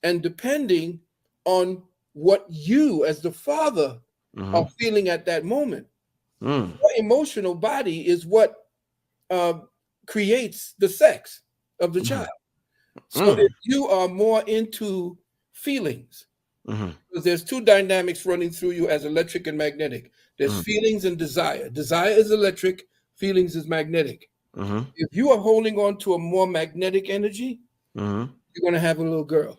and depending on what you as the father are feeling at that moment. Your emotional body is what uh, creates the sex of the child. So if you are more into feelings, because there's two dynamics running through you as electric and magnetic. There's feelings and desire. Desire is electric, feelings is magnetic. If you are holding on to a more magnetic energy, you're going to have a little girl.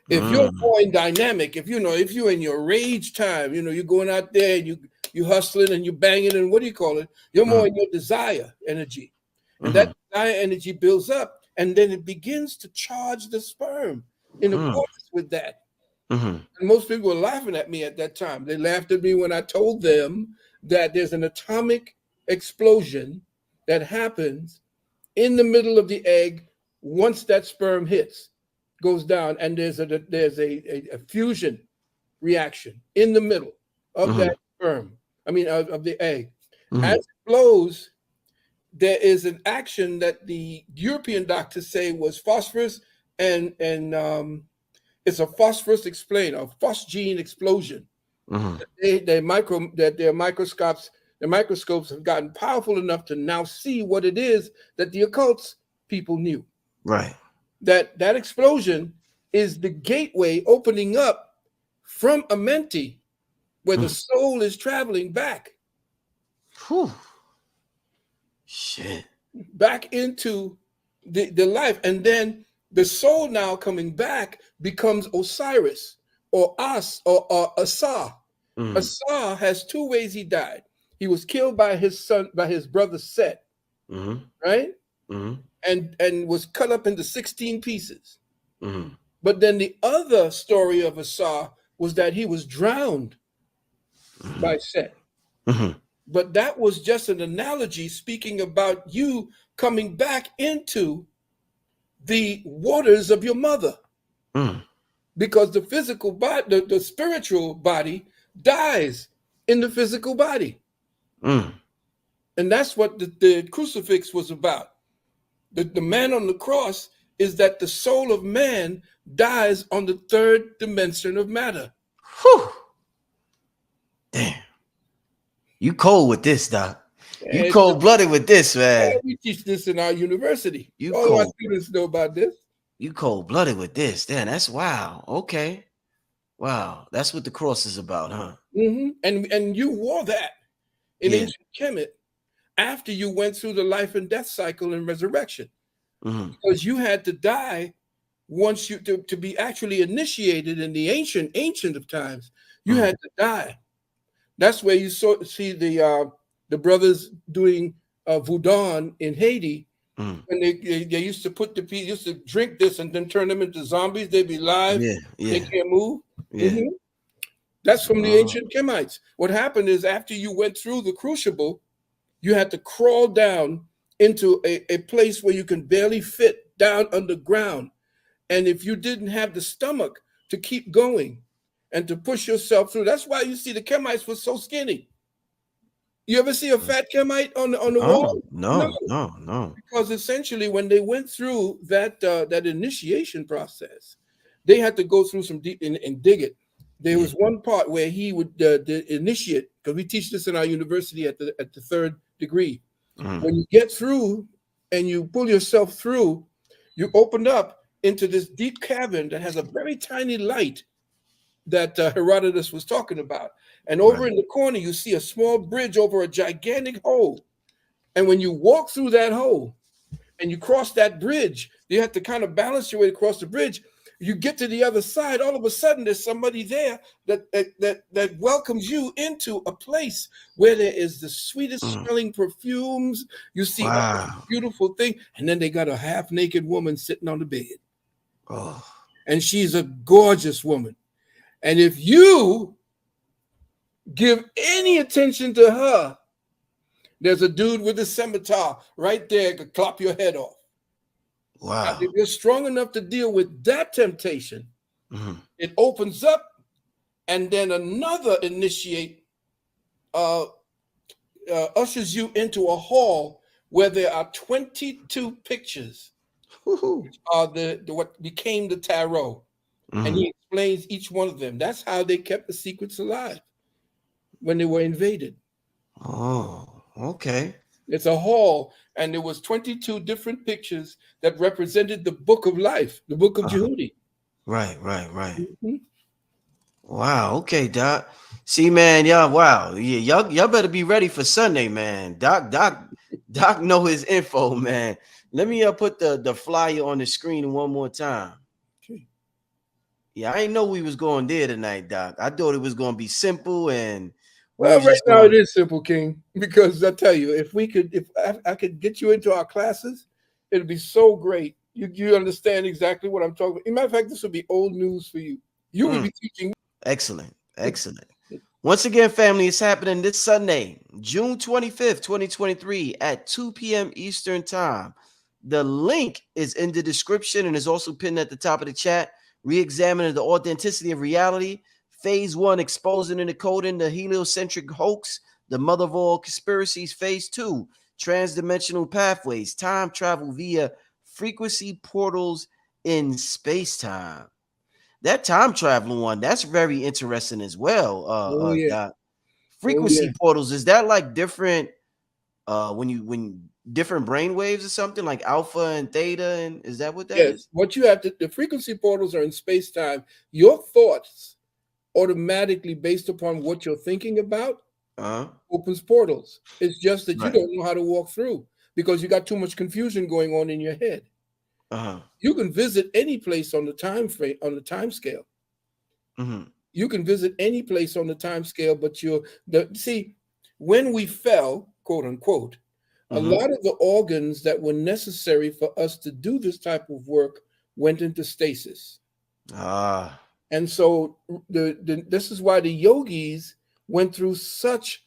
If you're more in dynamic, if you're in your rage time, you're going out there and you hustling and you banging and what do you call it? You're more in your desire energy. And that desire energy builds up and then it begins to charge the sperm in accordance with that. And most people were laughing at me at that time. They laughed at me when I told them that there's an atomic explosion that happens in the middle of the egg once that sperm goes down, and there's a fusion reaction in the middle of that sperm. I mean, of the egg. As it blows, there is an action that the European doctors say was phosphorus, and it's a phosphorus a phosgene explosion. Their microscopes have gotten powerful enough to now see what it is that the occult people knew. Right. That explosion is the gateway opening up from a menti, where the soul is traveling back. Whew. Shit. Back into the life. And then the soul now coming back becomes Osiris or As or Asa. Asa has two ways he died. He was killed by his brother Set, right? And was cut up into 16 pieces. But then the other story of Asa was that he was drowned by Set. But that was just an analogy speaking about you coming back into the waters of your mother. Because the physical body, the spiritual body dies in the physical body. And that's what the crucifix was about. The man on the cross is that the soul of man dies on the third dimension of matter. Whew. Damn. You cold with this, Doc. You cold-blooded with this, man. We teach this in our university. You All cold. our students know about this. You cold-blooded with this. Damn, that's wow. Okay. Wow. That's what the cross is about, huh? And you wore that in ancient Kemet after you went through the life and death cycle and resurrection. Because you had to die once you to be actually initiated in the ancient of times. You had to die. That's where you see the brothers doing voodoo in Haiti. And they used to put used to drink this and then turn them into zombies. They'd be live. They can't move. That's from the ancient Kemites. What happened is after you went through the crucible, you had to crawl down into a place where you can barely fit down underground. And if you didn't have the stomach to keep going and to push yourself through, that's why you see the Kemites were so skinny. You ever see a fat Kemite on the wall? No. Because essentially, when they went through that initiation process, they had to go through some deep and dig it. There was one part where he would initiate, because we teach this in our university at the third degree. When you get through and you pull yourself through, you open up into this deep cavern that has a very tiny light that Herodotus was talking about. And over in the corner, you see a small bridge over a gigantic hole. And when you walk through that hole and you cross that bridge, you have to kind of balance your way across the bridge. You get to the other side, all of a sudden there's somebody there that welcomes you into a place where there is the sweetest smelling perfumes. You see a beautiful thing. And then they got a half-naked woman sitting on the bed. And she's a gorgeous woman. And if you give any attention to her, there's a dude with a scimitar right there to chop your head off. Wow. And if you're strong enough to deal with that temptation, it opens up, and then another initiate ushers you into a hall where there are 22 pictures, which are the what became the tarot. and he explains each one of them. That's how they kept the secrets alive when they were invaded. Oh, okay. It's a hall, and there was 22 different pictures that represented the book of life, the book of Jehudi. Right. Wow. Okay, Doc. See, man, wow. Yeah, y'all better be ready for Sunday, man. Doc know his info, man. Let me put the flyer on the screen one more time. Okay. Yeah, I didn't know we was going there tonight, Doc. I thought it was going to be simple and we Well, was right just now going. it is simple, King, because I tell you, if I could get you into our classes, it'd be so great. You understand exactly what I'm talking about. As a matter of fact, this will be old news for you. You will be teaching. Excellent. Once again, family, it's happening this Sunday, June 25th, 2023 at 2 p.m. Eastern Time. The link is in the description and is also pinned at the top of the chat. Re-examining the authenticity of reality. Phase 1, exposing and decoding the heliocentric hoax, the mother of all conspiracies. Phase 2, transdimensional pathways, time travel via frequency portals in space-time. That time traveling one, that's very interesting as well. Oh yeah, Doc. oh yeah. Frequency portals, is that like different when different brain waves or something like alpha and theta, and is that what that Yes. is? What you have to the frequency portals are in space time. Your thoughts automatically, based upon what you're thinking about, Uh-huh. opens portals. It's just that you Right. don't know how to walk through because you got too much confusion going on in your head. Uh-huh. You can visit any place on the time frame on the time scale. Mm-hmm. You can visit any place on the time scale, but see, when we fell, quote unquote, a Mm-hmm. lot of the organs that were necessary for us to do this type of work went into stasis. Ah. And so this is why the yogis went through such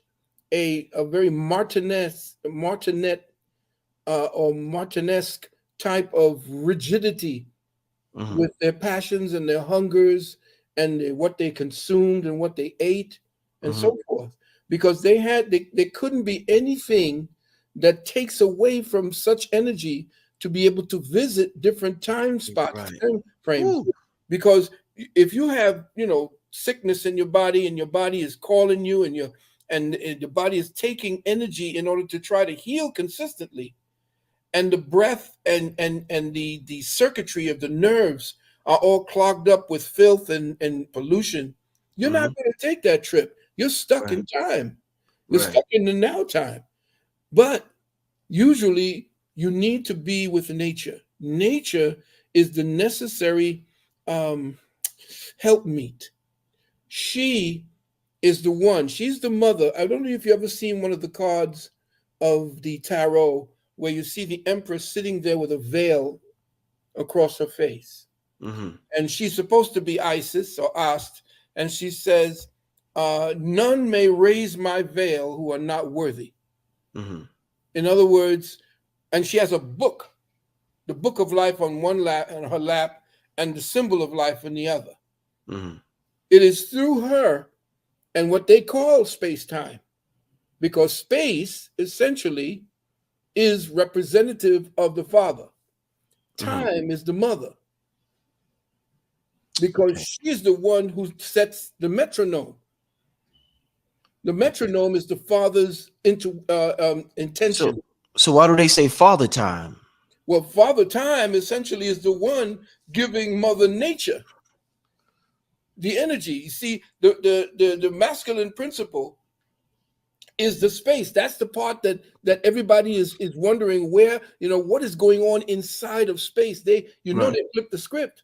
a very or Martinesque type of rigidity Mm-hmm. with their passions and their hungers and what they consumed and what they ate and Mm-hmm. so forth, because they couldn't be anything that takes away from such energy to be able to visit different time spots, Right. time frames. Ooh. Because if you have sickness in your body and your body is calling you and your body is taking energy in order to try to heal consistently, and the breath and the circuitry of the nerves are all clogged up with filth and pollution, you're Mm-hmm. not going to take that trip. You're stuck Right. in time. You're Right. stuck in the now time. But usually you need to be with nature. Nature is the necessary um, helpmeet. She is the one. She's the mother. I don't know if you ever seen one of the cards of the tarot where you see the empress sitting there with a veil across her face. Mm-hmm. And she's supposed to be Isis or Ast. And she says, none may raise my veil who are not worthy. Mm-hmm. In other words, and she has a book, the book of life on one lap on her lap, and the symbol of life in the other. Mm-hmm. It is through her and what they call space time, because space essentially is representative of the father. Mm-hmm. Time is the mother, because Okay. she's the one who sets the metronome. The Okay. metronome is the father's intention. So why do they say father time? Well, father time essentially is the one giving mother nature the energy. You see, the masculine principle is the space. That's the part that everybody is wondering where, what is going on inside of space. They Right. they flipped the script.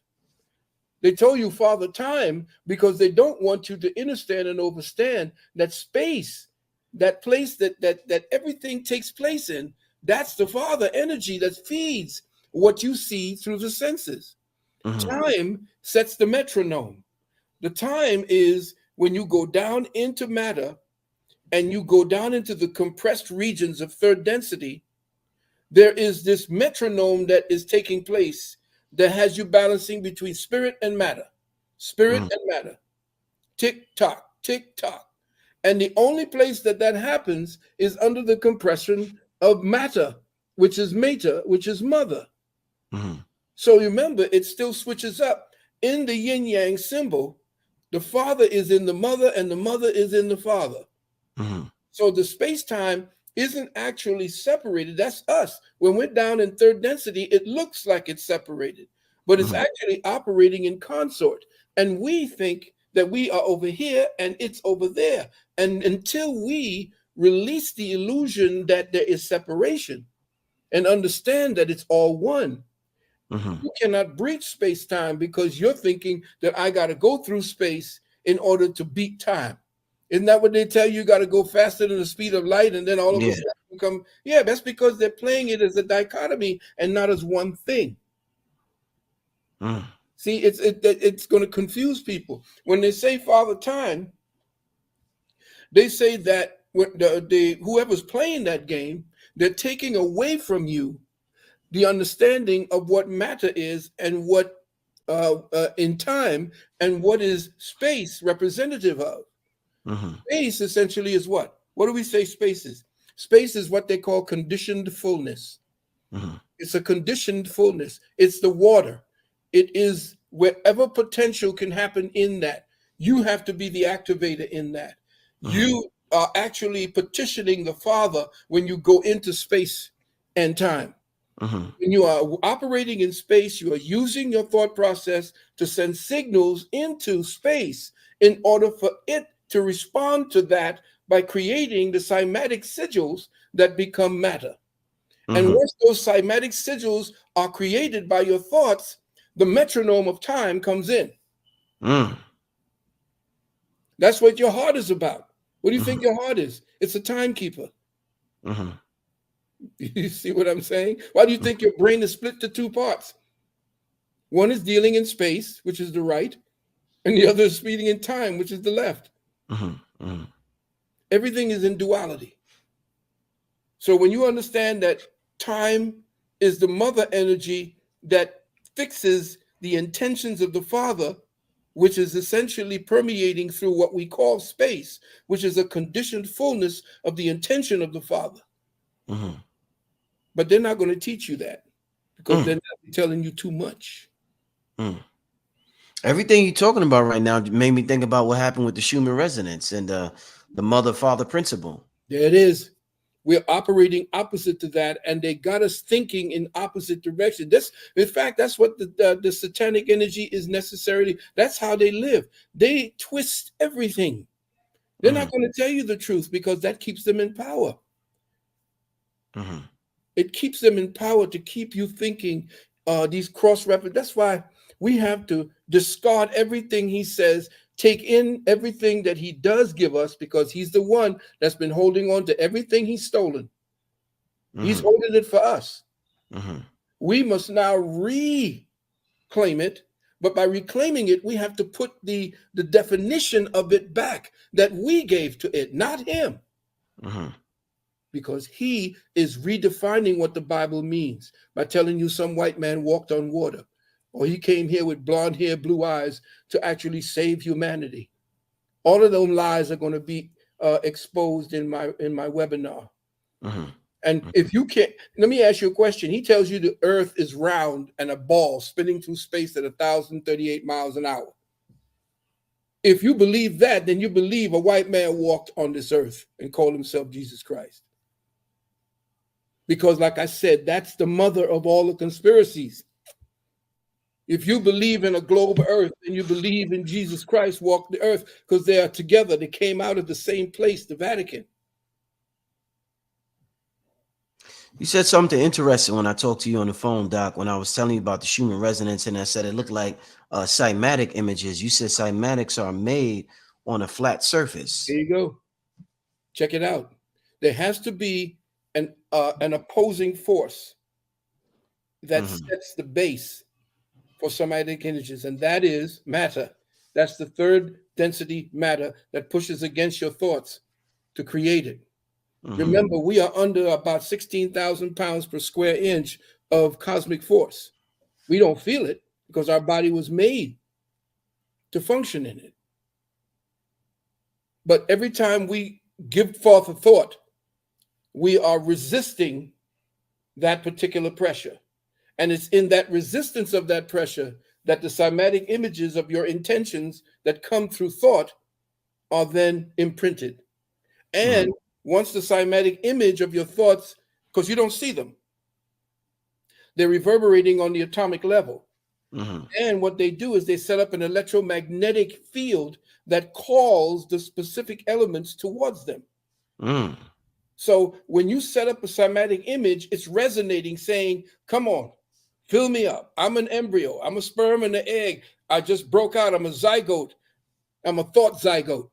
They told you father time because they don't want you to understand and understand that space, that place that everything takes place in, that's the father energy that feeds what you see through the senses. Mm-hmm. Time sets the metronome. The time is when you go down into matter and you go down into the compressed regions of third density. There is this metronome that is taking place that has you balancing between spirit and matter, spirit Mm-hmm. and matter, tick tock, tick tock. And the only place that happens is under the compression of matter, which is meta, which is mother. Mm-hmm. So remember, it still switches up. in the yin yang symbol, the father is in the mother and the mother is in the father. So the space-time isn't actually separated. That's us. When we're down in third density, it looks like it's separated, but it's actually operating in consort. And we think that we are over here and it's over there. And until we release the illusion that there is separation and understand that it's all one, you cannot breach space-time, because you're thinking that I got to go through space in order to beat time. Isn't that what they tell you? You got to go faster than the speed of light, and then all of a sudden you come. Yeah, that's because they're playing it as a dichotomy and not as one thing. See, it's going to confuse people. When they say Father Time, they say that whoever's playing that game, they're taking away from you the understanding of what matter is and what in time, and what is space representative of. Space essentially is what? What do we say space is? Space is what they call conditioned fullness. It's a conditioned fullness. It's the water. It is wherever potential can happen in that. You have to be the activator in that. You are actually petitioning the Father when you go into space and time. When you are operating in space, you are using your thought process to send signals into space in order for it to respond to that by creating the cymatic sigils that become matter. And once those cymatic sigils are created by your thoughts, the metronome of time comes in. That's what your heart is about. What do you think your heart is? It's a timekeeper. You see what I'm saying? Why do you think your brain is split to two parts? One is dealing in space, which is the right, and the other is speeding in time, which is the left. Everything is in duality. So when you understand that time is the mother energy that fixes the intentions of the Father, which is essentially permeating through what we call space, which is a conditioned fullness of the intention of the Father. But they're not going to teach you that, because they're not telling you too much. Everything you're talking about right now made me think about what happened with the Schumann resonance and the mother-father principle. There it is. We're operating opposite to that, and they got us thinking in opposite direction. In fact, that's what the satanic energy is necessarily. That's how they live. They twist everything. They're not going to tell you the truth, because that keeps them in power. It keeps them in power to keep you thinking these cross-references. That's why we have to discard everything he says, take in everything that he does give us, because he's the one that's been holding on to everything he's stolen. He's holding it for us. We must now reclaim it, but by reclaiming it, we have to put the definition of it back that we gave to it, not him. Because he is redefining what the Bible means by telling you some white man walked on water, or he came here with blonde hair, blue eyes to actually save humanity. All of those lies are going to be exposed in my webinar. And if you can't, let me ask you a question. He tells you the earth is round and a ball spinning through space at 1,038 miles an hour. If you believe that, then you believe a white man walked on this earth and called himself Jesus Christ. Because like I said, that's the mother of all the conspiracies. If you believe in a globe earth, and you believe in Jesus Christ walked the earth, because they are together. They came out of the same place, the Vatican. You said something interesting when I talked to you on the phone, Doc, when I was telling you about the Schumann resonance, and I said it looked like cymatic images. You said cymatics are made on a flat surface. There you go. Check it out. There has to be an opposing force that sets the base for cymatic images, and that is matter. That's the third density matter that pushes against your thoughts to create it. Remember, we are under about 16,000 pounds per square inch of cosmic force. We don't feel it because our body was made to function in it. But every time we give forth a thought, we are resisting that particular pressure. And it's in that resistance of that pressure that the cymatic images of your intentions that come through thought are then imprinted. And once the cymatic image of your thoughts, because you don't see them, they're reverberating on the atomic level. And what they do is they set up an electromagnetic field that calls the specific elements towards them. So when you set up a cymatic image, it's resonating, saying, come on, fill me up. I'm an embryo. I'm a sperm and an egg. I just broke out. I'm a zygote. I'm a thought zygote.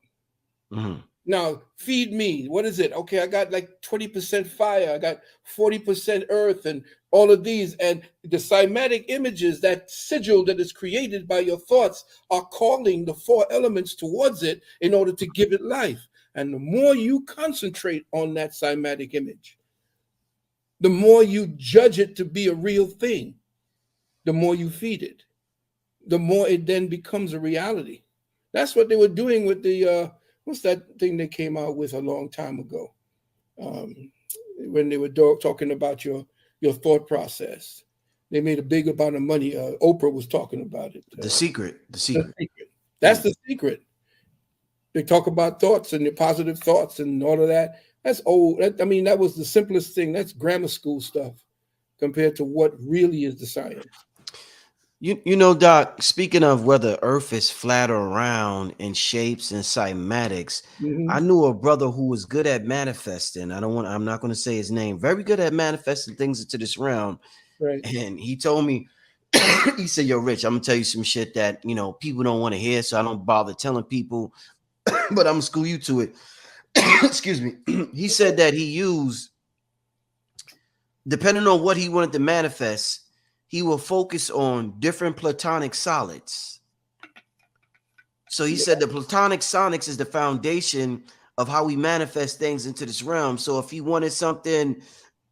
Now, feed me. What is it? Okay, I got like 20% fire. I got 40% earth and all of these. And the cymatic images, that sigil that is created by your thoughts, are calling the 4 elements towards it in order to give it life. And the more you concentrate on that cymatic image, the more you judge it to be a real thing, the more you feed it, the more it then becomes a reality. That's what they were doing with the what's that thing they came out with a long time ago, when they were talking about your thought process. They made a big amount of money. Oprah was talking about it. The secret. That's the secret. They talk about thoughts and your positive thoughts and all of that. That's old. That was the simplest thing. That's grammar school stuff compared to what really is the science. You know, Doc, speaking of whether Earth is flat or round in shapes and cymatics, I knew a brother who was good at manifesting. I'm not going to say his name. Very good at manifesting things into this realm. Right. And he told me, he said, yo, Rich, I'm going to tell you some shit that, people don't want to hear, so I don't bother telling people, but I'm going to school you to it. Excuse me. He said that he used, depending on what he wanted to manifest, he will focus on different platonic solids. So he said the platonic sonics is the foundation of how we manifest things into this realm. So if he wanted something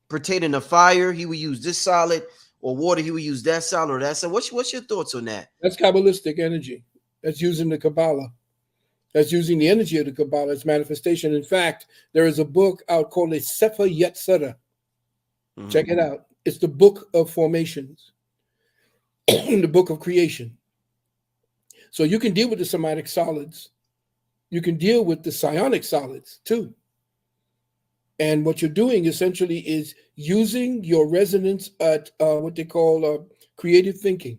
pertaining to fire, he would use this solid, or water, he would use that solid or that solid. What's your thoughts on that? That's Kabbalistic energy. That's using the Kabbalah. That's using the energy of the Kabbalah as manifestation. In fact, there is a book out called a Sefer Yetzirah. Check it out. It's the book of formations, the book of creation. So you can deal with the somatic solids. You can deal with the psionic solids too. And what you're doing essentially is using your resonance at what they call creative thinking.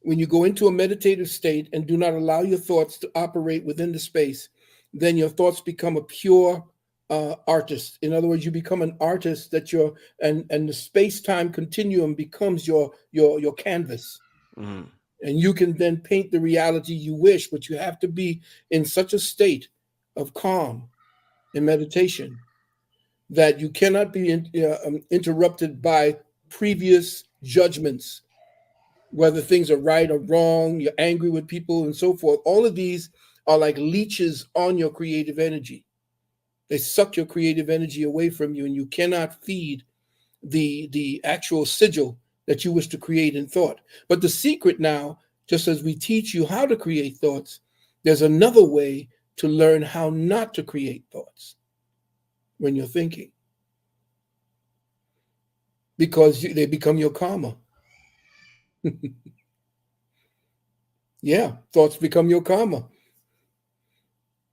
When you go into a meditative state and do not allow your thoughts to operate within the space, then your thoughts become a pure artist. In other words, you become an artist that and the space-time continuum becomes your canvas. And you can then paint the reality you wish, but you have to be in such a state of calm and meditation that you cannot be interrupted by previous judgments, whether things are right or wrong, you're angry with people and so forth. All of these are like leeches on your creative energy. They suck your creative energy away from you, and you cannot feed the actual sigil that you wish to create in thought. But the secret now, just as we teach you how to create thoughts, there's another way to learn how not to create thoughts when you're thinking, because they become your karma. Yeah, thoughts become your karma.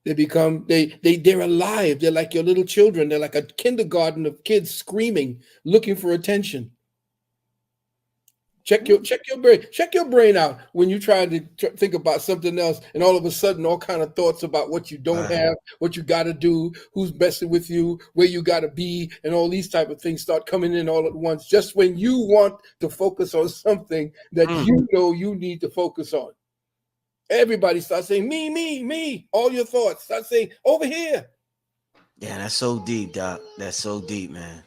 They're alive. They're like your little children. They're like a kindergarten of kids screaming, looking for attention. Check your brain out when you try to think about something else, and all of a sudden all kind of thoughts about what you don't have, what you got to do, who's messing with you, where you got to be, and all these type of things start coming in all at once, just when you want to focus on something that you know you need to focus on. Everybody starts saying, me, all your thoughts. Start saying, over here. Yeah, that's so deep, Doc. That's so deep, man.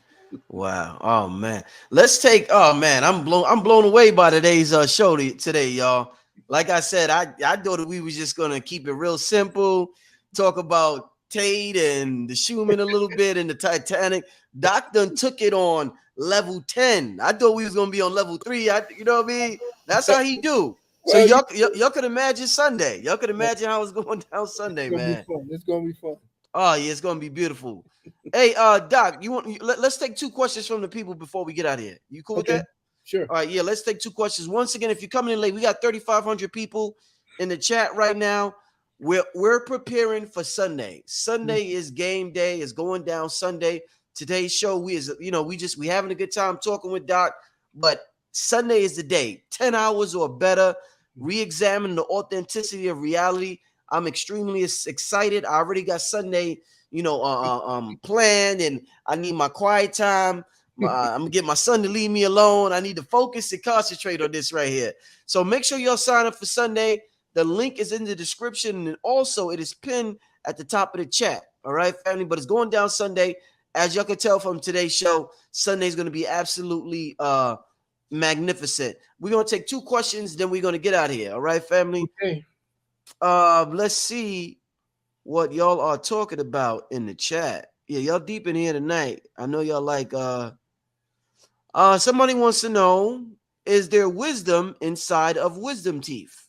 Wow. Oh man. I'm blown away by today's show today, y'all. Like I said, I thought that we was just gonna keep it real simple, talk about Tate and the Schumann a little bit and the Titanic. Doc done took it on level 10. I thought we was gonna be on level 3. You know what I mean? That's how he do. So y'all could imagine Sunday. Y'all could imagine how it's going down Sunday, man. It's gonna be fun. Oh yeah, it's gonna be beautiful. Hey, Doc, let's take 2 questions from the people before we get out of here. You cool with that? Sure. All right, yeah, let's take 2 questions. Once again, if you're coming in late, we got 3,500 people in the chat right now. We're preparing for Sunday. Sunday is game day. It's going down Sunday. Today's show, we having a good time talking with Doc, but Sunday is the day. 10 hours or better. Re-examine the authenticity of reality. I'm extremely excited. I already got Sunday, planned, and I need my quiet time. I'm gonna get my son to leave me alone. I need to focus and concentrate on this right here. So make sure y'all sign up for Sunday. The link is in the description, and also it is pinned at the top of the chat. All right, family. But it's going down Sunday. As y'all can tell from today's show, Sunday is going to be absolutely magnificent. We're gonna take 2 questions, then we're gonna get out of here. All right, family. Okay. Let's see what y'all are talking about in the chat. Yeah, y'all deep in here tonight. I know y'all like somebody wants to know, is there wisdom inside of wisdom teeth?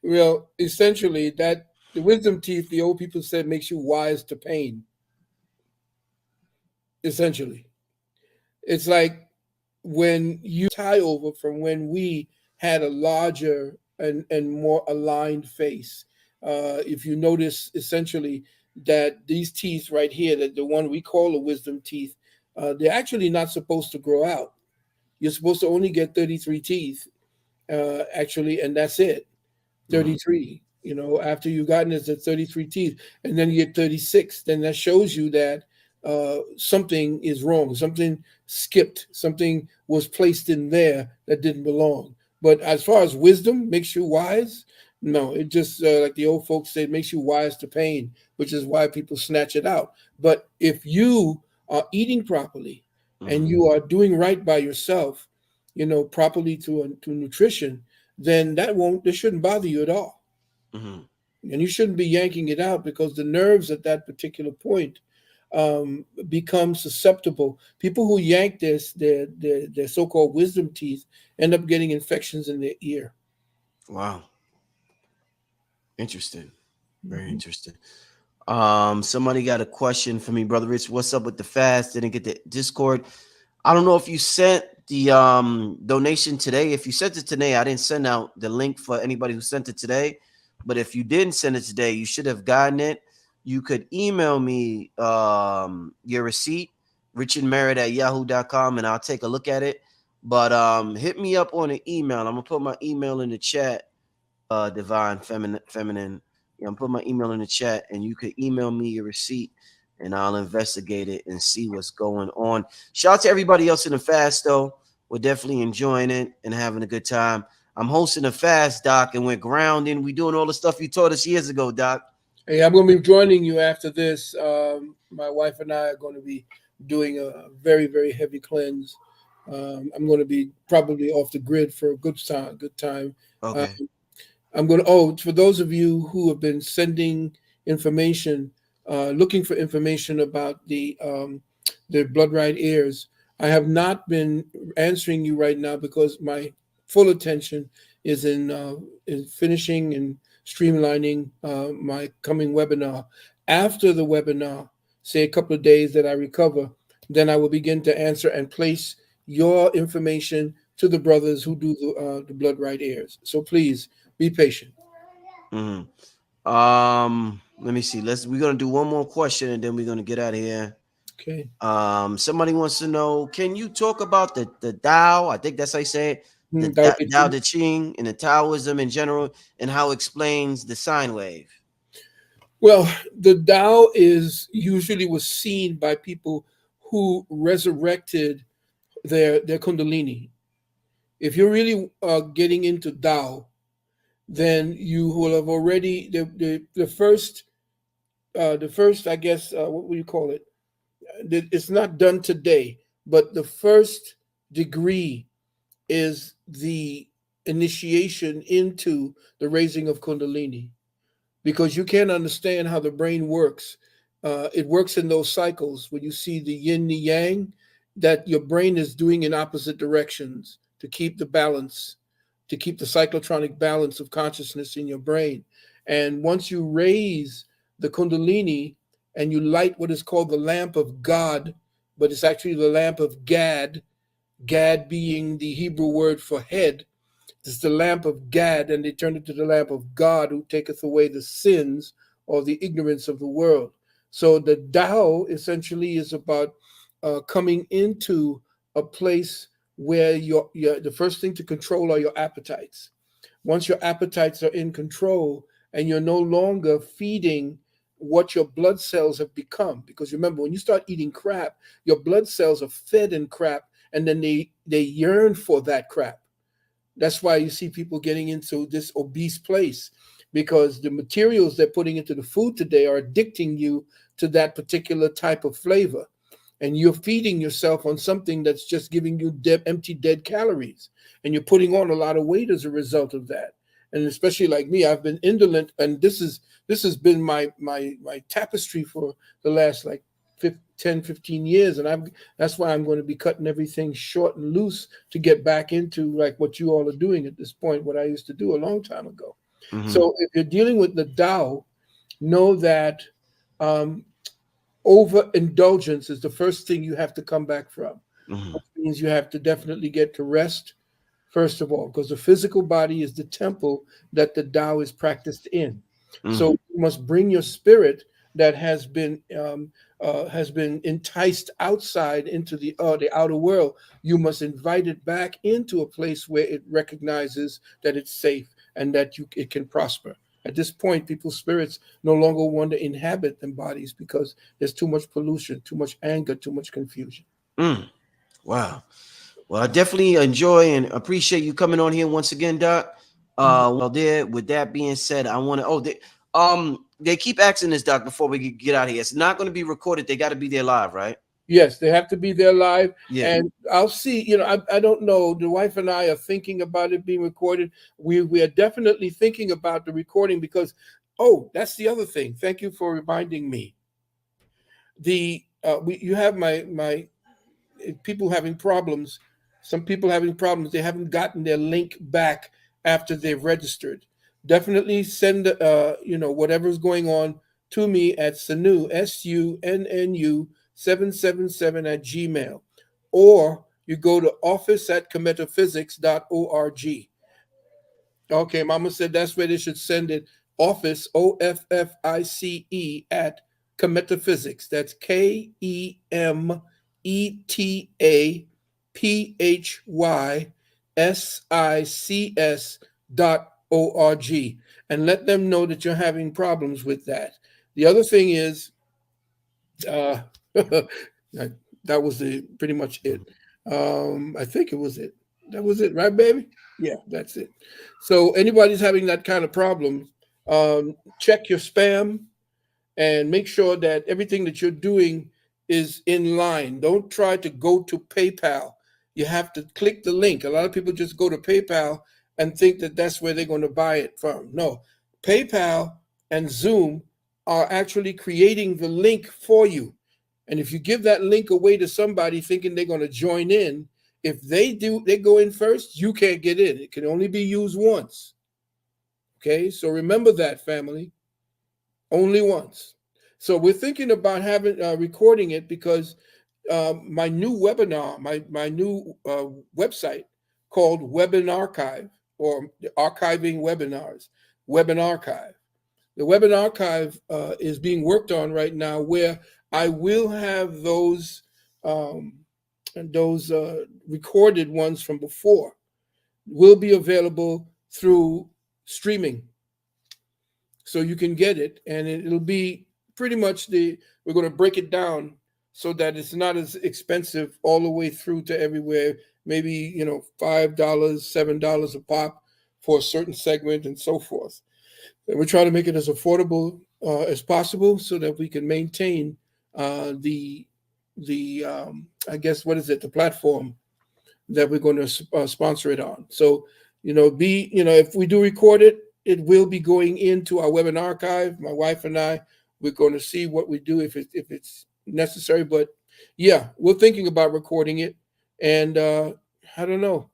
Well, essentially, that the wisdom teeth, the old people said, makes you wise to pain. Essentially, it's like when you tie over from when we had a larger and more aligned face. If you notice, essentially, that these teeth right here, that the one we call the wisdom teeth, they're actually not supposed to grow out. You're supposed to only get 33 teeth, actually, and that's it. 33. After you've gotten it to 33 teeth, and then you get 36, then that shows you that something is wrong. Something skipped. Something was placed in there that didn't belong. But as far as wisdom makes you wise, no, it just, like the old folks say, it makes you wise to pain, which is why people snatch it out. But if you are eating properly and you are doing right by yourself, properly to nutrition, then this shouldn't bother you at all. And you shouldn't be yanking it out, because the nerves at that particular point become susceptible. People who yank their so-called wisdom teeth end up getting infections in their ear. Wow. Interesting. Very interesting. Somebody got a question for me, Brother Rich. What's up with the fast? Didn't get the Discord. I don't know if you sent the donation today. If you sent it today, I didn't send out the link for anybody who sent it today. But if you didn't send it today, you should have gotten it. You could email me your receipt, richandmerritt@yahoo.com, and I'll take a look at it. But hit me up on an email. I'm gonna put my email in the chat. Divine feminine. Yeah, I'm putting my email in the chat, and you could email me your receipt, and I'll investigate it and see what's going on. Shout out to everybody else in the fast, though. We're definitely enjoying it and having a good time. I'm hosting a fast, Doc, and we're grounding. We're doing all the stuff you taught us years ago, Doc. Hey, I'm going to be joining you after this. My wife and I are going to be doing a very, very heavy cleanse. I'm going to be probably off the grid for a good time. Okay. I'm going to, for those of you who have been sending information, looking for information about the blood right ears, I have not been answering you right now because my full attention is in finishing and streamlining my coming webinar. After the webinar, say a couple of days that I recover, then I will begin to answer and place your information to the brothers who do the blood right ears. So please be patient. Let me see. We're gonna do one more question and then we're gonna get out of here. Okay. Somebody wants to know, can you talk about the Tao? I think that's how you say it. The Tao Te Ching and the Taoism in general, and how it explains the sine wave. Well, the Tao usually was seen by people who resurrected their Kundalini. If you're really getting into Tao, then you will have already the first, I guess, what would you call it? It's not done today, but the first degree is the initiation into the raising of Kundalini, because you can't understand how the brain works. It works in those cycles when you see the yin, the yang, that your brain is doing in opposite directions to keep the balance, to keep the cyclotronic balance of consciousness in your brain. And once you raise the Kundalini and you light what is called the lamp of God, but it's actually the lamp of Gad, Gad being the Hebrew word for head. It's the lamp of Gad, and they turned it to the lamp of God, who taketh away the sins or the ignorance of the world. So the Tao essentially is about coming into a place where the first thing to control are your appetites. Once your appetites are in control and you're no longer feeding what your blood cells have become, because remember, when you start eating crap, your blood cells are fed in crap, and then they yearn for that crap. That's why you see people getting into this obese place, because the materials they're putting into the food today are addicting you to that particular type of flavor. And you're feeding yourself on something that's just giving you empty, dead calories. And you're putting on a lot of weight as a result of that. And especially like me, I've been indolent, and this has been my tapestry for the last like 10, 15 years. And that's why I'm going to be cutting everything short and loose to get back into like what you all are doing at this point, what I used to do a long time ago. So if you're dealing with the Tao, know that overindulgence is the first thing you have to come back from. Which means you have to definitely get to rest, first of all, because the physical body is the temple that the Tao is practiced in. So you must bring your spirit that has been enticed outside into the outer world. You must invite it back into a place where it recognizes that it's safe and that it can prosper. At this point, people's spirits no longer want to inhabit them bodies because there's too much pollution, too much anger, too much confusion. Wow. Well, I definitely enjoy and appreciate you coming on here once again, Doc. With that being said, I want to. They keep asking this, Doc, before we get out of here. It's not going to be recorded. They got to be there live, right? Yes, they have to be there live. Yeah. And I'll see, I don't know. The wife and I are thinking about it being recorded. We are definitely thinking about the recording because, that's the other thing. Thank you for reminding me. You have my people having problems. Some people having problems. They haven't gotten their link back after they've registered. Definitely send whatever's going on to me at Sunnu, SUNNU 777 at Gmail, or you go to office@metaphysics.org. Okay, Mama said that's where they should send it. Office, OFFICE, at Metaphysics. That's KEMETAPHYSICS.org, and let them know that you're having problems with that. The other thing is, that was pretty much it. I think it was it. That was it, right, baby? Yeah, that's it. So anybody's having that kind of problem, check your spam and make sure that everything that you're doing is in line. Don't try to go to PayPal. You have to click the link. A lot of people just go to PayPal and think that that's where they're going to buy it from. No, PayPal and Zoom are actually creating the link for you. And if you give that link away to somebody thinking they're going to join in, if they go in first, you can't get in. It can only be used once. Okay, so remember that, family. Only once. So we're thinking about having recording it because my new webinar, my new website called Webinar Archive, or archiving webinars, Webin Archive. The Webin Archive is being worked on right now, where I will have those recorded ones from before will be available through streaming. So you can get it, and it'll be pretty much we're going to break it down so that it's not as expensive all the way through to everywhere. Maybe, $5, $7 a pop for a certain segment and so forth. And we're trying to make it as affordable as possible so that we can maintain the I guess, what is it, the platform that we're going to sponsor it on. So, if we do record it, it will be going into our Webin Archive. My wife and I, we're going to see what we do if it's necessary. But yeah, we're thinking about recording it, and I don't know,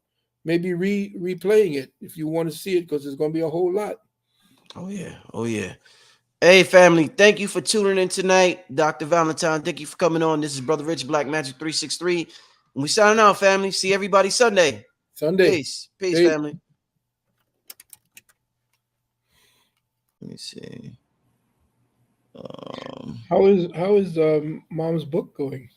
maybe replaying it if you want to see it, because there's going to be a whole lot. Oh yeah. Hey, family, thank you for tuning in tonight. Dr. Valentine, thank you for coming on. This is Brother Rich, Black Magic 363. We signing out, family. See everybody Sunday. Peace. Peace, family. Let me see. How is Mom's book going?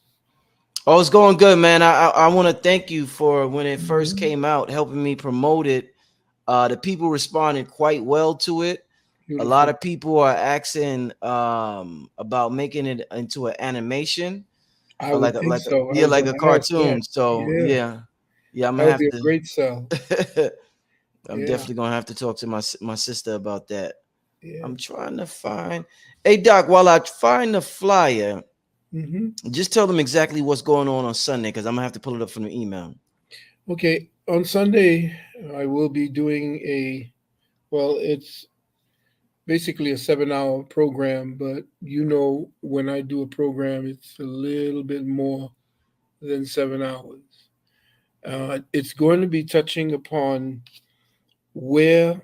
Oh, it's going good, man. I want to thank you for when it first came out, helping me promote it. The people responded quite well to it. Beautiful. A lot of people are asking about making it into an animation, I would think so. like a cartoon. So yeah, I'm gonna have be to. A great sell. I'm definitely gonna have to talk to my sister about that. Yeah. I'm trying to find. Hey Doc, while I find the flyer, just tell them exactly what's going on Sunday, because I'm gonna have to pull it up from the email. Okay, on Sunday I will be doing it's basically a 7-hour program, but when I do a program, it's a little bit more than 7 hours. It's going to be touching upon where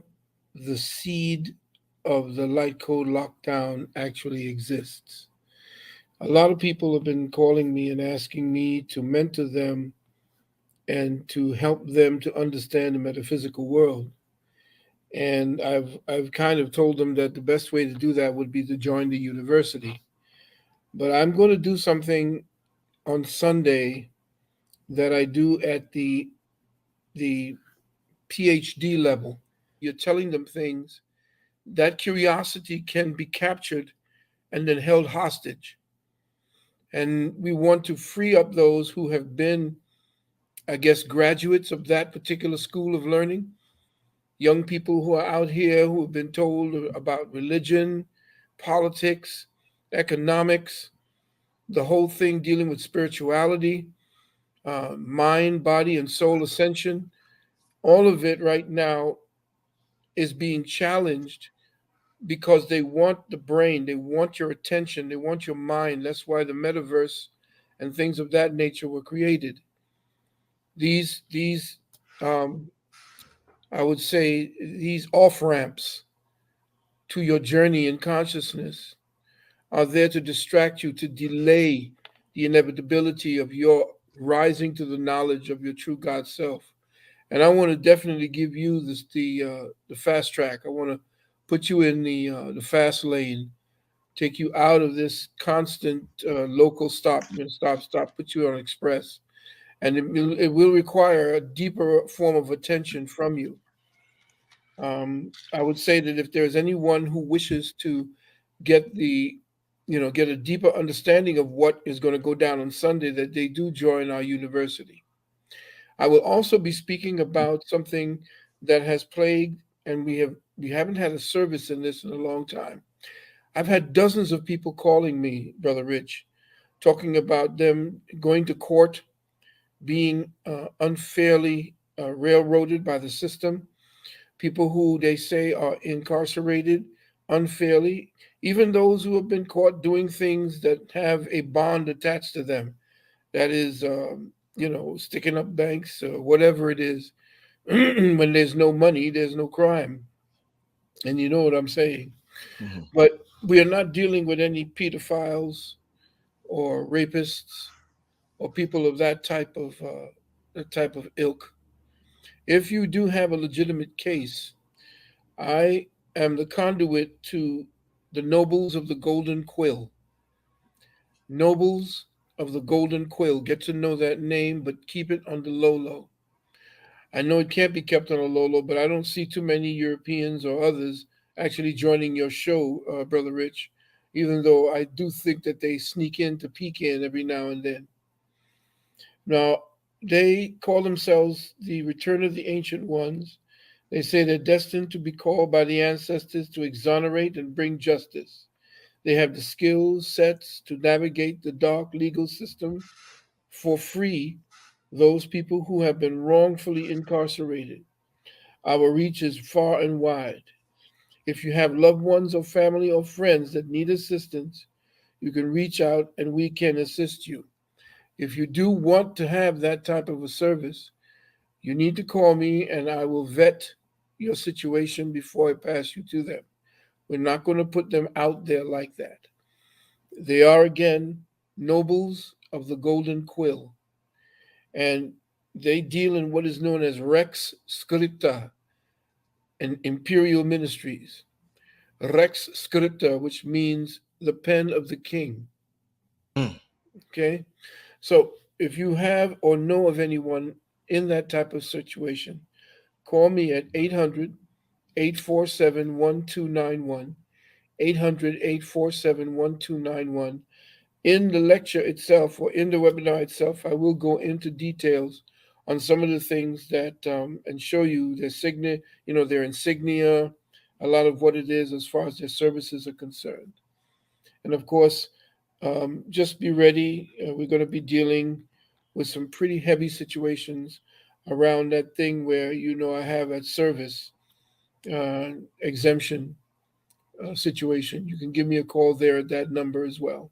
the seed of the light code lockdown actually exists. A lot of people have been calling me and asking me to mentor them and to help them to understand the metaphysical world. And I've kind of told them that the best way to do that would be to join the university. But I'm going to do something on Sunday that I do at the PhD level. You're telling them things. That curiosity can be captured and then held hostage. And we want to free up those who have been, I guess, graduates of that particular school of learning. Young people who are out here who have been told about religion, politics, economics, the whole thing dealing with spirituality, mind, body, and soul ascension. All of it right now is being challenged because they want the brain, they want your attention, they want your mind. That's why the metaverse and things of that nature were created. These I would say these off ramps to your journey in consciousness are there to distract you, to delay the inevitability of your rising to the knowledge of your true God self. And I want to definitely give you the fast track. I want to put you in the fast lane, take you out of this constant local stop, stop, put you on express, and it will require a deeper form of attention from you. I would say that if there's anyone who wishes to get get a deeper understanding of what is going to go down on Sunday, that they do join our university. I will also be speaking about something that has plagued, and we haven't had a service in this in a long time. I've had dozens of people calling me, Brother Rich, talking about them going to court, being unfairly railroaded by the system, people who they say are incarcerated unfairly, even those who have been caught doing things that have a bond attached to them. That is, sticking up banks or whatever it is. When there's no money, there's no crime. And you know what I'm saying. But we are not dealing with any pedophiles or rapists or people of that type of ilk. If you do have a legitimate case, I am the conduit to the nobles of the Golden Quill. Nobles of the Golden Quill. Get to know that name, but keep it on the low low. I know it can't be kept on a low low, but I don't see too many Europeans or others actually joining your show, Brother Rich, even though I do think that they sneak in to peek in every now and then. Now, they call themselves the Return of the Ancient Ones. They say they're destined to be called by the ancestors to exonerate and bring justice. They have the skills sets to navigate the dark legal system for free those people who have been wrongfully incarcerated. Our reach is far and wide. If you have loved ones or family or friends that need assistance, you can reach out and we can assist you. If you do want to have that type of a service, you need to call me and I will vet your situation before I pass you to them. We're not going to put them out there like that. They are, again, nobles of the Golden Quill. and they deal in what is known as Rex Scripta and Imperial Ministries. Rex Scripta, which means the pen of the king. Mm. Okay, so if you have or know of anyone in that type of situation, call me at 800-847-1291. 800-847-1291. In the lecture itself or in the webinar itself, I will go into details on some of the things that and show you their their insignia, a lot of what it is as far as their services are concerned. And of course, just be ready. We're going to be dealing with some pretty heavy situations around that thing where I have that service exemption situation. You can give me a call there at that number as well.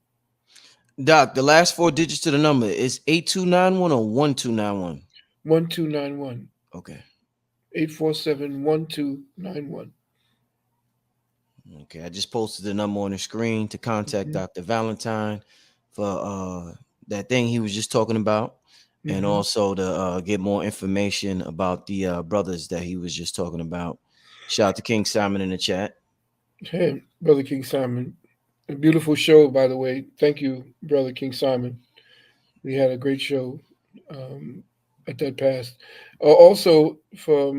Doc, the last four digits to the number is 8291 or 1291. 1291. Okay. 847-1291. Okay. I just posted the number on the screen to contact Mm-hmm. Dr. Valentine for that thing he was just talking about, and Mm-hmm. also to get more information about the brothers that he was just talking about. Shout out to King Simon in the chat. Hey, Brother King Simon. A beautiful show, by the way. Thank you, Brother King Simon. We had a great show at that past. Also, for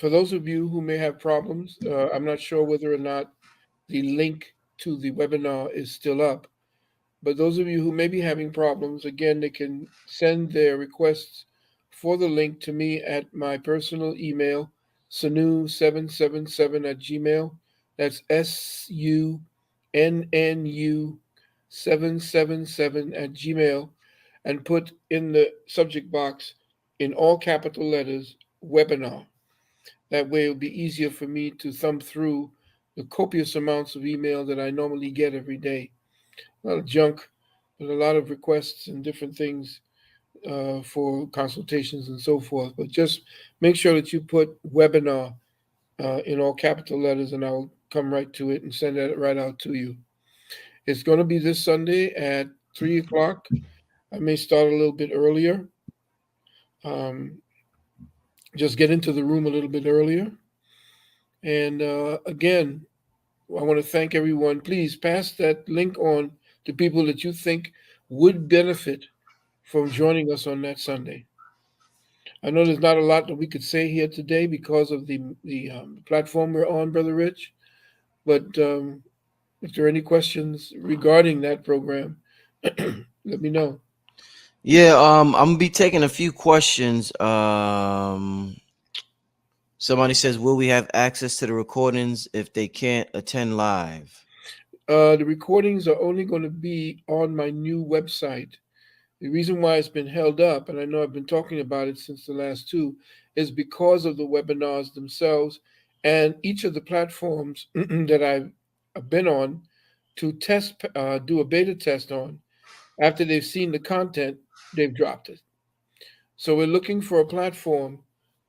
those of you who may have problems, I'm not sure whether or not the link to the webinar is still up. But those of you who may be having problems, again, they can send their requests for the link to me at my personal email, sunu777 at gmail. That's SUNNU 777 at gmail, and put in the subject box in all capital letters webinar. That way it'll be easier for me to thumb through the copious amounts of email that I normally get every day. A lot of junk, but a lot of requests and different things for consultations and so forth. But just make sure that you put webinar in all capital letters, and I'll come right to it and send that right out to you. It's going to be this Sunday at 3 o'clock. I may start a little bit earlier. Um, just get into the room a little bit earlier. And again, I want to thank everyone. Please pass that link on to people that you think would benefit from joining us on that Sunday. I know there's not a lot that we could say here today because of the platform we're on, Brother Rich. But if there are any questions regarding that program, let me know. Yeah, I'm gonna be taking a few questions. Somebody says, will we have access to the recordings if they can't attend live? The recordings are only going to be on my new website. The reason why it's been held up, and I know I've been talking about it since the last two, is because of the webinars themselves and each of the platforms that I've been on to do a beta test on. After they've seen the content, they've dropped it. So we're looking for a platform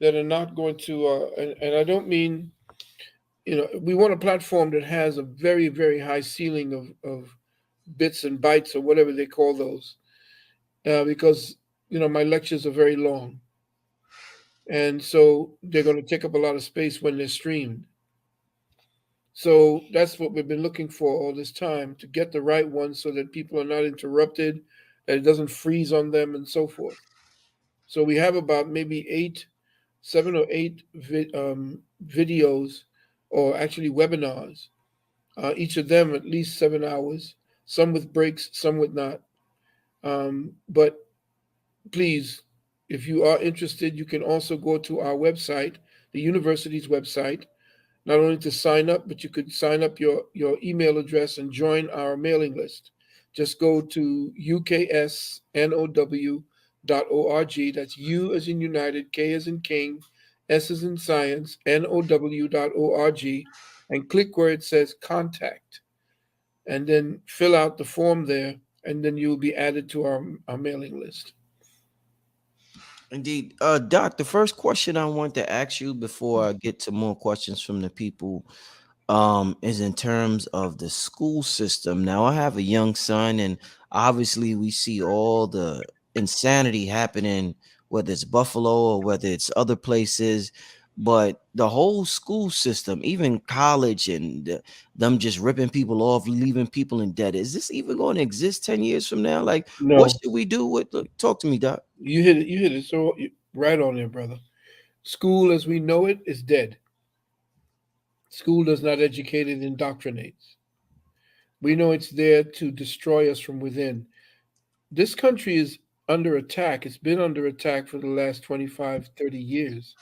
that are not going to, and I don't mean, we want a platform that has a very, very high ceiling of bits and bytes or whatever they call those, because my lectures are very long, and so they're going to take up a lot of space when they're streamed. So that's what we've been looking for all this time, to get the right one so that people are not interrupted, that it doesn't freeze on them, and so forth. So we have about maybe 7 or 8 videos, or actually webinars, each of them at least 7 hours, some with breaks, some with not. But please, if you are interested, you can also go to our website, the university's website, not only to sign up, but you could sign up your email address and join our mailing list. Just go to uksnow.org. That's U as in United, K as in King, S as in Science, NOW.org, and click where it says contact, and then fill out the form there, and then you'll be added to our mailing list. Indeed. Doc, the first question I want to ask you before I get to more questions from the people is in terms of the school system. Now, I have a young son, and obviously we see all the insanity happening, whether it's Buffalo or whether it's other places. But the whole school system, even college, and them just ripping people off, leaving people in debt. Is this even going to exist 10 years from now? Like, what No, should we do with? Talk to me, Doc. you hit it. You hit it so right on there, brother. School as we know it is dead. School does not educate, it indoctrinates. We know it's there to destroy us from within. This country is under attack. It's been under attack for the last 25, 30 years,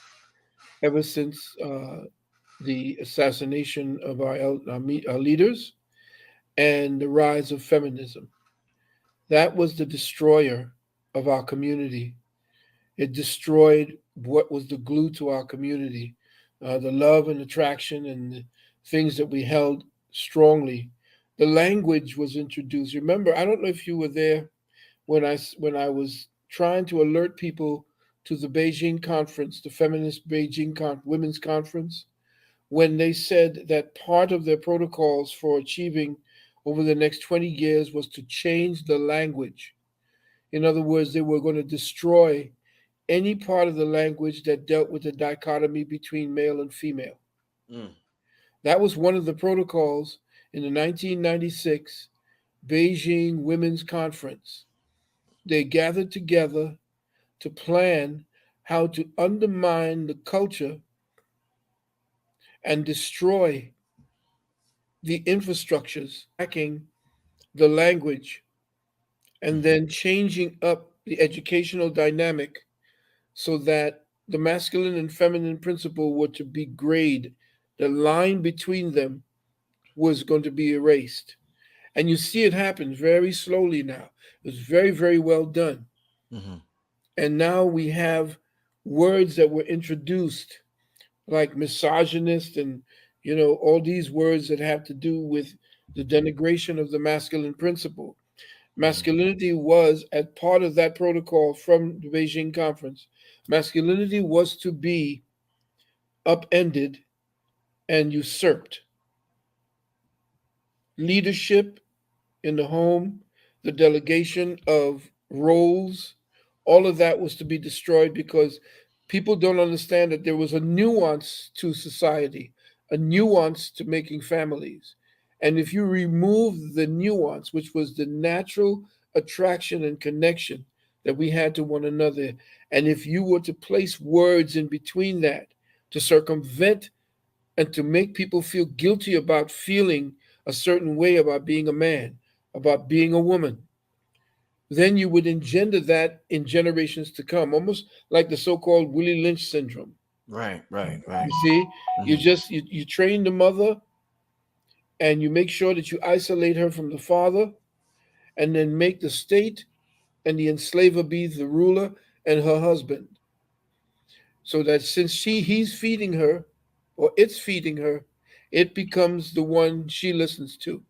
ever since the assassination of our leaders and the rise of feminism. That was the destroyer of our community. It destroyed what was the glue to our community, the love and attraction and the things that we held strongly. The language was introduced. Remember, I don't know if you were there when I was trying to alert people to the Beijing conference, the feminist women's conference, when they said that part of their protocols for achieving over the next 20 years was to change the language. In other words, they were going to destroy any part of the language that dealt with the dichotomy between male and female. Mm. That was one of the protocols in the 1996 Beijing Women's Conference. They gathered together to plan how to undermine the culture and destroy the infrastructures, hacking the language, and then changing up the educational dynamic so that the masculine and feminine principle were to be grayed. The line between them was going to be erased. And you see it happen very slowly now. It was very, very well done. Mm-hmm. And now we have words that were introduced like misogynist and all these words that have to do with the denigration of the masculine principle. Masculinity was as part of that protocol from the Beijing conference. Masculinity was to be upended and usurped. Leadership in the home, the delegation of roles, all of that was to be destroyed because people don't understand that there was a nuance to society, a nuance to making families. And if you remove the nuance, which was the natural attraction and connection that we had to one another, and if you were to place words in between that to circumvent and to make people feel guilty about feeling a certain way about being a man, about being a woman, then you would engender that in generations to come, almost like the so-called Willie Lynch syndrome. Right, right, You right. see, you Mm-hmm. just you train the mother and you make sure that you isolate her from the father, and then make the state and the enslaver be the ruler and her husband, so that since he's feeding her or it's feeding her, it becomes the one she listens to.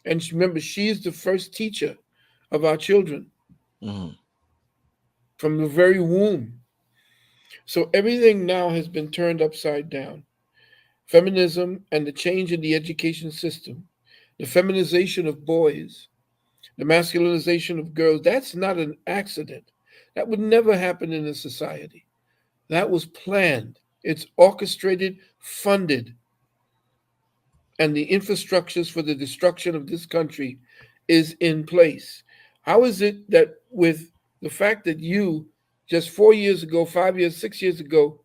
And remember, she is the first teacher of our children Mm-hmm. from the very womb. So everything now has been turned upside down. Feminism and the change in the education system, the feminization of boys, the masculinization of girls, that's not an accident. That would never happen in a society. That was planned. It's orchestrated, funded, and the infrastructures for the destruction of this country is in place. How is it that with the fact that you just 4 years ago, 5 years, 6 years ago,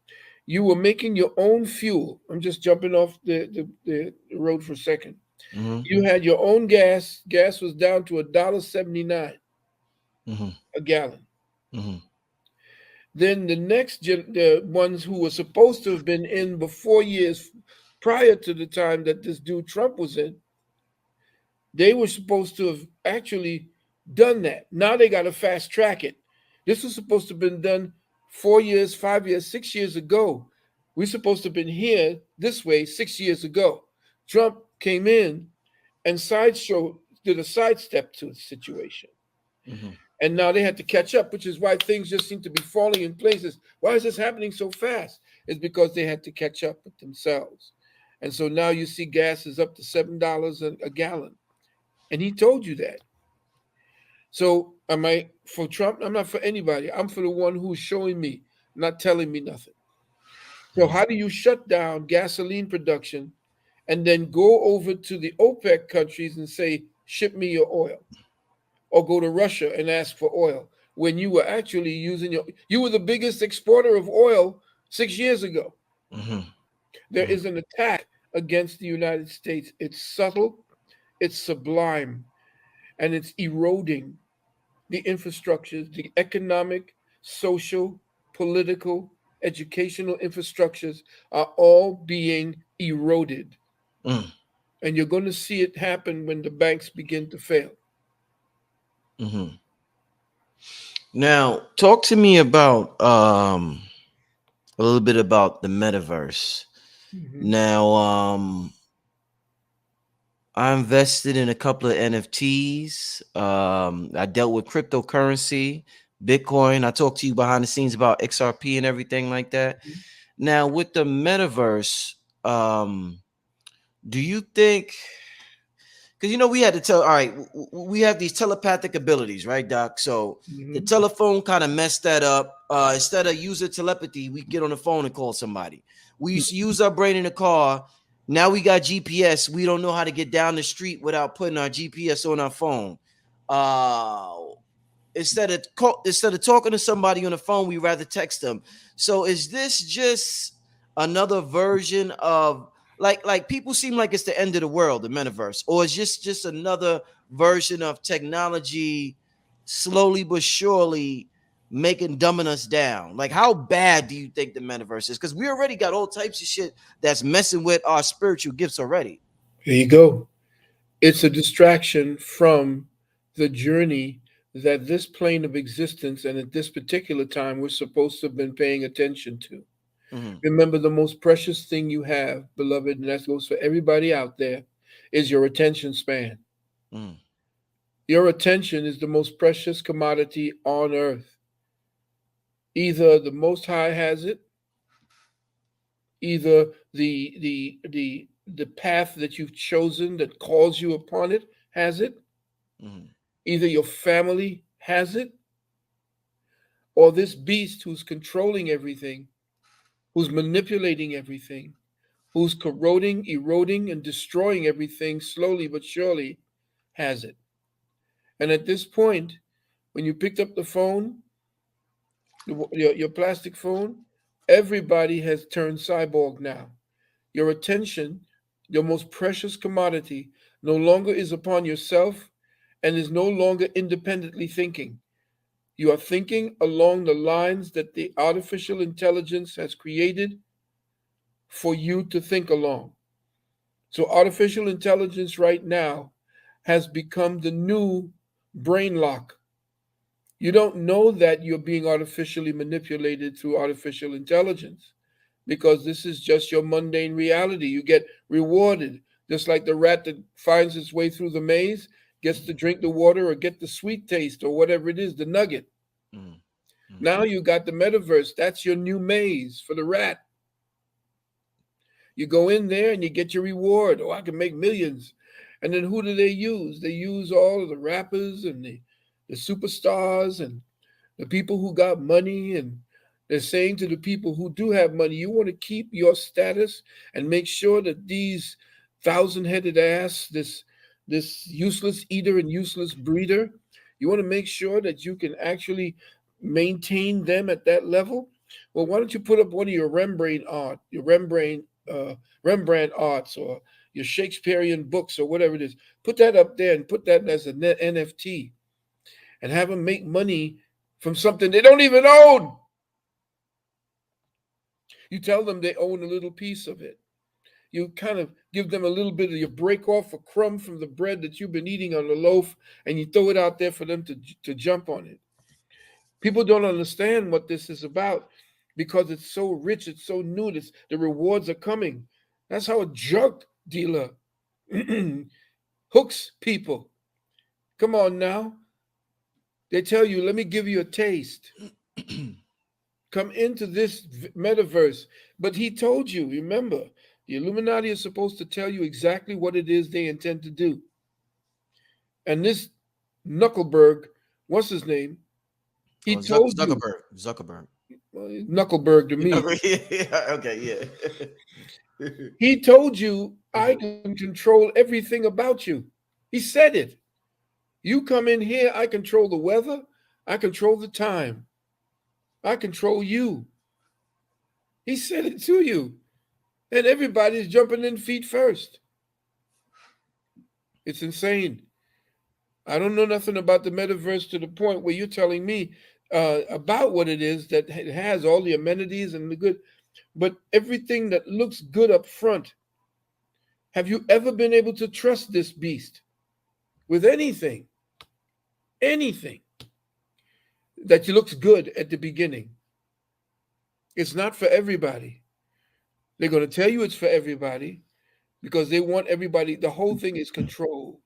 you were making your own fuel? I'm just jumping off the road for a second. Mm-hmm. You had your own gas. Gas was down to $1.79 Mm-hmm. a gallon. Mm-hmm. Then the ones who were supposed to have been in before years prior to the time that this dude Trump was in, they were supposed to have actually done that. Now they got to fast track it. This was supposed to have been done 4 years, 5 years, 6 years ago. We're supposed to have been here this way 6 years ago. Trump came in and did a sidestep to the situation. Mm-hmm. And now they had to catch up, which is why things just seem to be falling in places. Why is this happening so fast? It's because they had to catch up with themselves. And so now you see gas is up to $7 a gallon. And he told you that. So for Trump. I'm not for anybody. I'm for the one who's showing me, not telling me nothing. So how do you shut down gasoline production and then go over to the OPEC countries and say, ship me your oil? Or go to Russia and ask for oil when you were actually you were the biggest exporter of oil 6 years ago. There is an attack against the United States. It's subtle, it's sublime, and it's eroding the infrastructures, the economic, social, political, educational infrastructures are all being eroded. And you're going to see it happen when the banks begin to fail. Now, talk to me about a little bit about the metaverse. Now, I invested in a couple of NFTs. I dealt with cryptocurrency, Bitcoin. I talked to you behind the scenes about XRP and everything like that. Now, with the metaverse, do you think, because we had to tell, all right, we have these telepathic abilities, right, Doc? So the telephone kind of messed that up. Instead of user telepathy, we get on the phone and call somebody. We used to use our brain in the car. Now we got GPS. We don't know how to get down the street without putting our GPS on our phone. Instead of talking to somebody on the phone, we rather text them. So is this just another version of like people seem like it's the end of the world, the metaverse, or is just another version of technology slowly but surely dumbing us down? Like, how bad do you think the metaverse is? Because we already got all types of shit that's messing with our spiritual gifts already. There you go. It's a distraction from the journey that this plane of existence and at this particular time we're supposed to have been paying attention to. Remember, the most precious thing you have, beloved, and that goes for everybody out there, is your attention span. Your attention is the most precious commodity on earth. Either the Most High has it, either the path that you've chosen that calls you upon it has it, either your family has it, or this beast who's controlling everything, who's manipulating everything, who's corroding, eroding, and destroying everything slowly but surely has it. And at this point, when you picked up the phone, your plastic phone, everybody has turned cyborg now. Your attention, your most precious commodity, no longer is upon yourself and is no longer independently thinking. You are thinking along the lines that the artificial intelligence has created for you to think along. So artificial intelligence right now has become the new brain lock. You don't know that you're being artificially manipulated through artificial intelligence because this is just your mundane reality. You get rewarded, just like the rat that finds its way through the maze, gets to drink the water or get the sweet taste or whatever it is, the nugget. Now you got the metaverse. That's your new maze for the rat. You go in there and you get your reward. Oh, I can make millions. And then who do they use? They use all of the rappers and the superstars and the people who got money. And they're saying to the people who do have money, you want to keep your status and make sure that these thousand-headed ass, this useless eater and useless breeder, you want to make sure that you can actually maintain them at that level. Well, why don't you put up one of your Rembrandt arts or your Shakespearean books or whatever it is. Put that up there and put that as an NFT and have them make money from something they don't even own. You tell them they own a little piece of it. You kind of give them a little bit of, you break off a crumb from the bread that you've been eating on the loaf and you throw it out there for them to jump on it. People don't understand what this is about because it's so rich, it's so new, the rewards are coming. That's how a drug dealer hooks people. Come on now. They tell you, let me give you a taste. Come into this metaverse. But he told you, remember, the Illuminati is supposed to tell you exactly what it is they intend to do. And this Knuckleberg, what's his name, He told you. Zuckerberg. Well, Knuckleberg to me. Okay, yeah. He told you, I can control everything about you. He said it. You come in here, I control the weather, I control the time, I control you. He said it to you. And everybody's jumping in feet first. It's insane. I don't know nothing about the metaverse to the point where you're telling me about what it is, that it has all the amenities and the good, but everything that looks good up front. Have you ever been able to trust this beast with anything? Anything that looks good at the beginning? It's not for everybody. They're going to tell you it's for everybody because they want everybody. The whole thing is control.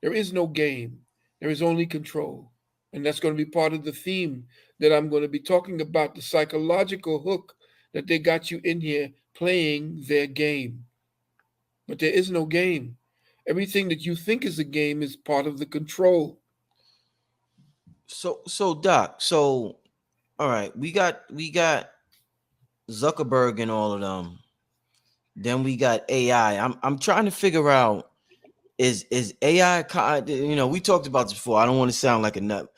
There is no game. There is only control. And that's going to be part of the theme that I'm going to be talking about, the psychological hook that they got you in here playing their game. But there is no game. Everything that you think is a game is part of the control. So Doc, all right, we got Zuckerberg and all of them. Then we got AI. I'm trying to figure out, is AI, we talked about this before. I don't want to sound like a nut.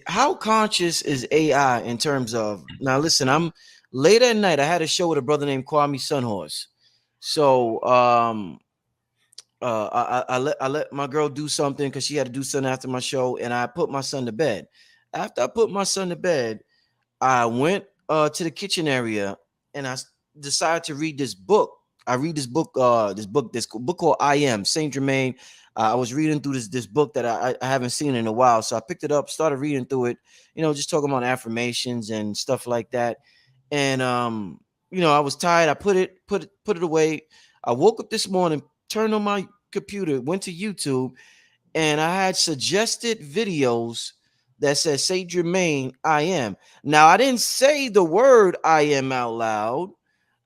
How conscious is AI in terms of, now listen, I'm late at night. I had a show with a brother named Kwame Sunhorse. So I let my girl do something because she had to do something after my show, and I put my son to bed. After I put my son to bed, I went to the kitchen area and I decided to read this book. I read this book called I Am, Saint Germain. I was reading through this book that I haven't seen in a while. So I picked it up, started reading through it, just talking about affirmations and stuff like that. And I was tired. I put it away. I woke up this morning, turned on my computer, went to YouTube, and I had suggested videos that said Saint Germain, I am. Now, I didn't say the word I am out loud.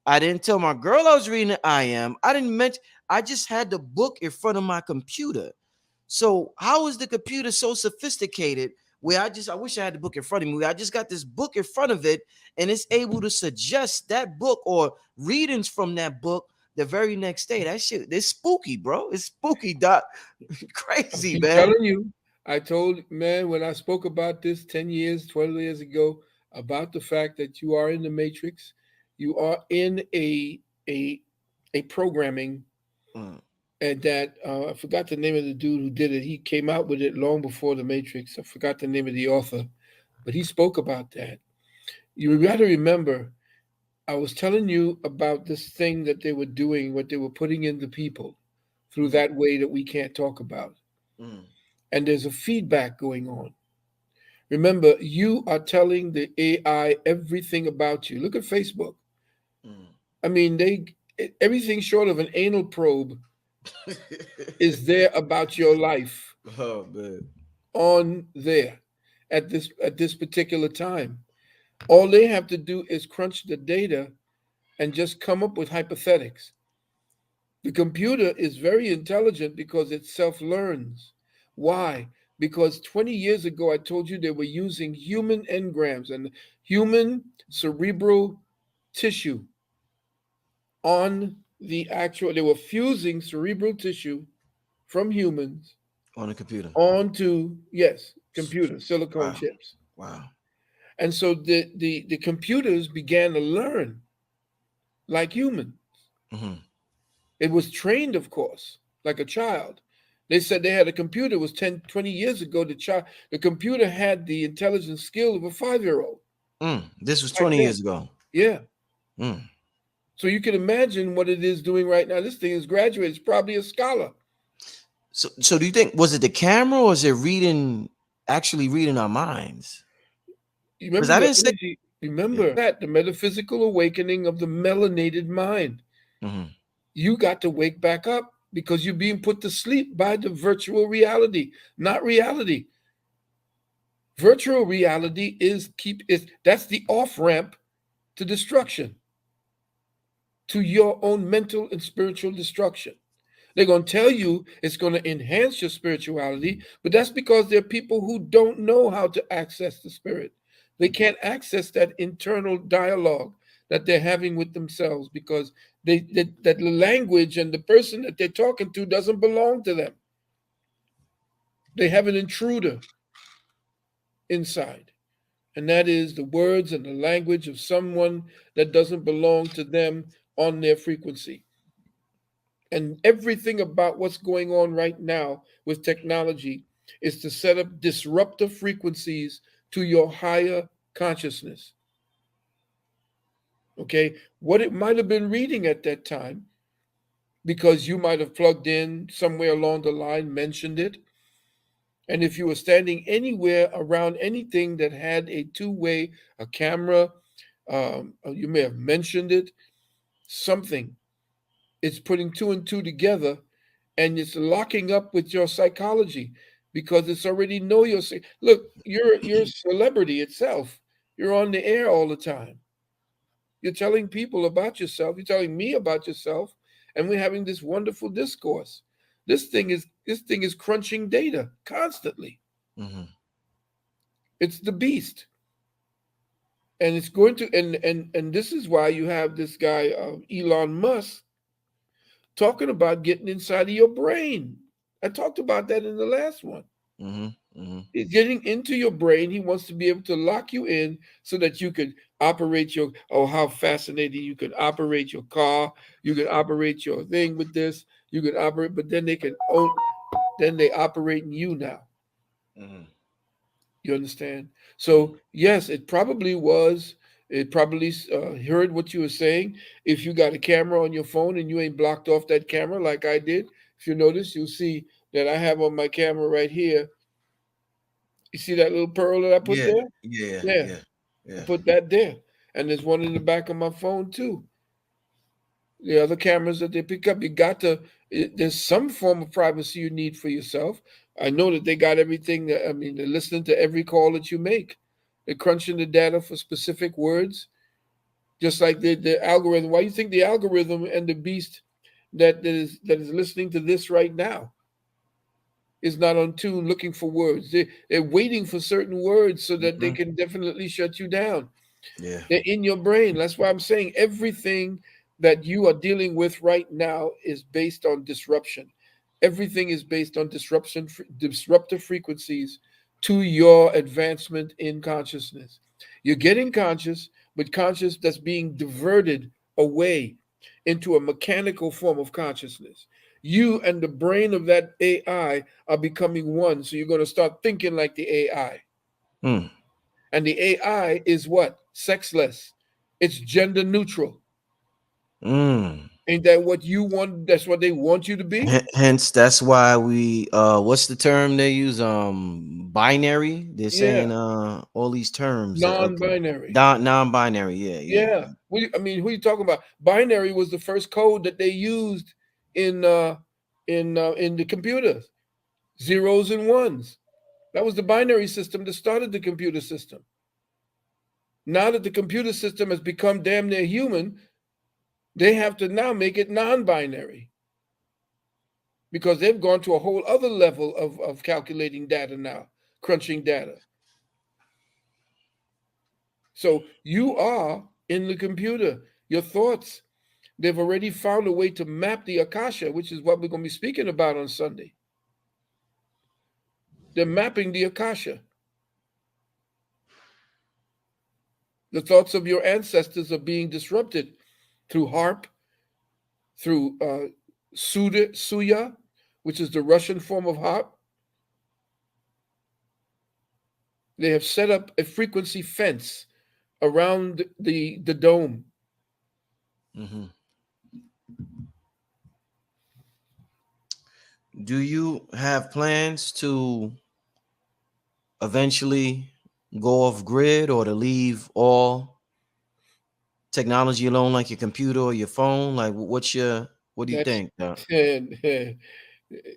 I didn't tell my girl I was reading I am. I didn't mention, I just had the book in front of my computer. So how is the computer so sophisticated where I wish I had the book in front of me. I just got this book in front of it and it's able to suggest that book or readings from that book the very next day. That shit, it's spooky, bro. It's spooky, Doc. Crazy, man. I'm telling you, I told, man, when I spoke about this 10 years, 12 years ago, about the fact that you are in the matrix, you are in a programming, and that I forgot the name of the dude who did it. He came out with it long before the Matrix. I forgot the name of the author, but he spoke about that. You got to remember, I was telling you about this thing that they were doing, what they were putting into people through that way that we can't talk about. And there's a feedback going on. Remember, you are telling the AI everything about you. Look at Facebook. I mean, everything short of an anal probe is there about your life. Oh man. On there at this particular time. All they have to do is crunch the data and just come up with hypothetics. The computer is very intelligent because it self-learns. Why? Because 20 years ago, I told you they were using human engrams and human cerebral tissue on the actual, they were fusing cerebral tissue from humans on a computer onto, yes, computer silicone chips. Wow. And so the computers began to learn like humans. It was trained, of course, like a child. They said they had a computer. It was 10, 20 years ago. The computer had the intelligence skill of a 5-year-old. This was 20 years ago. Yeah. So you can imagine what it is doing right now. This thing is graduated. It's probably a scholar. So do you think, was it the camera or is it actually reading our minds? Remember that the metaphysical awakening of the melanated mind. You got to wake back up because you're being put to sleep by the virtual reality, not reality. Virtual reality that's the off-ramp to destruction, to your own mental and spiritual destruction. They're going to tell you it's going to enhance your spirituality, but that's because there are people who don't know how to access the spirit. They can't access that internal dialogue that they're having with themselves because that the language and the person that they're talking to doesn't belong to them. They have an intruder inside, and that is the words and the language of someone that doesn't belong to them on their frequency. And everything about what's going on right now with technology is to set up disruptive frequencies to your higher consciousness. Okay, what it might have been reading at that time, because you might have plugged in somewhere along the line, mentioned it. And if you were standing anywhere around anything that had a two-way, a camera, you may have mentioned it, something. It's putting two and two together, and it's locking up with your psychology because it's already know your. Look, you're a celebrity itself. You're on the air all the time. You're telling people about yourself. You're telling me about yourself, and we're having this wonderful discourse. This thing is crunching data constantly. Mm-hmm. It's the beast, and it's going to and this is why you have this guy Elon Musk talking about getting inside of your brain. I talked about that in the last one. Mm-hmm. Mm-hmm. He's getting into your brain. He wants to be able to lock you in so that you could operate your, oh, how fascinating. You can operate your car. You can operate your thing with this. You can operate, but then then they operate in you now. Mm-hmm. You understand? So yes, it probably was. It probably heard what you were saying. If you got a camera on your phone and you ain't blocked off that camera like I did, if you notice, you'll see that I have on my camera right here. You see that little pearl that I put Yeah, there? yeah, Yeah, yeah, I yeah. put that there. And there's one in the back of my phone too. The other cameras that they pick up, there's some form of privacy you need for yourself. I know that they got everything. I mean, they're listening to every call that you make. They're crunching the data for specific words, just like the algorithm. Why do you think the algorithm and the beast that is listening to this right now is not on tune looking for words? They're waiting for certain words so that they Mm-hmm. can definitely shut you down. Yeah. They're in your brain. That's why I'm saying everything that you are dealing with right now is based on disruption. Everything is based on disruptive frequencies to your advancement in consciousness. You're getting conscious, but conscious that's being diverted away into a mechanical form of consciousness. You and the brain of that AI are becoming one. So you're going to start thinking like the AI. Mm. And the AI is what? Sexless. It's gender neutral. Mm. Ain't that what you want? That's what they want you to be? Hence, that's why we what's the term they use? Binary. They're Yeah. saying all these terms. Okay. Non-binary. Non-binary. Yeah, yeah. Yeah. I mean, who are you talking about? Binary was the first code that they used in in the computers. Zeros and ones. That was the binary system that started the computer system. Now that the computer system has become damn near human, they have to now make it non-binary, because they've gone to a whole other level of calculating data now, crunching data. So you are in the computer. Your thoughts, they've already found a way to map the Akasha, which is what we're going to be speaking about on Sunday. They're mapping the Akasha. The thoughts of your ancestors are being disrupted through harp, through suya, which is the Russian form of harp. They have set up a frequency fence around the dome. Mm-hmm. Do you have plans to eventually go off grid or to leave all technology alone, like your computer or your phone? Like, what do you That's think? and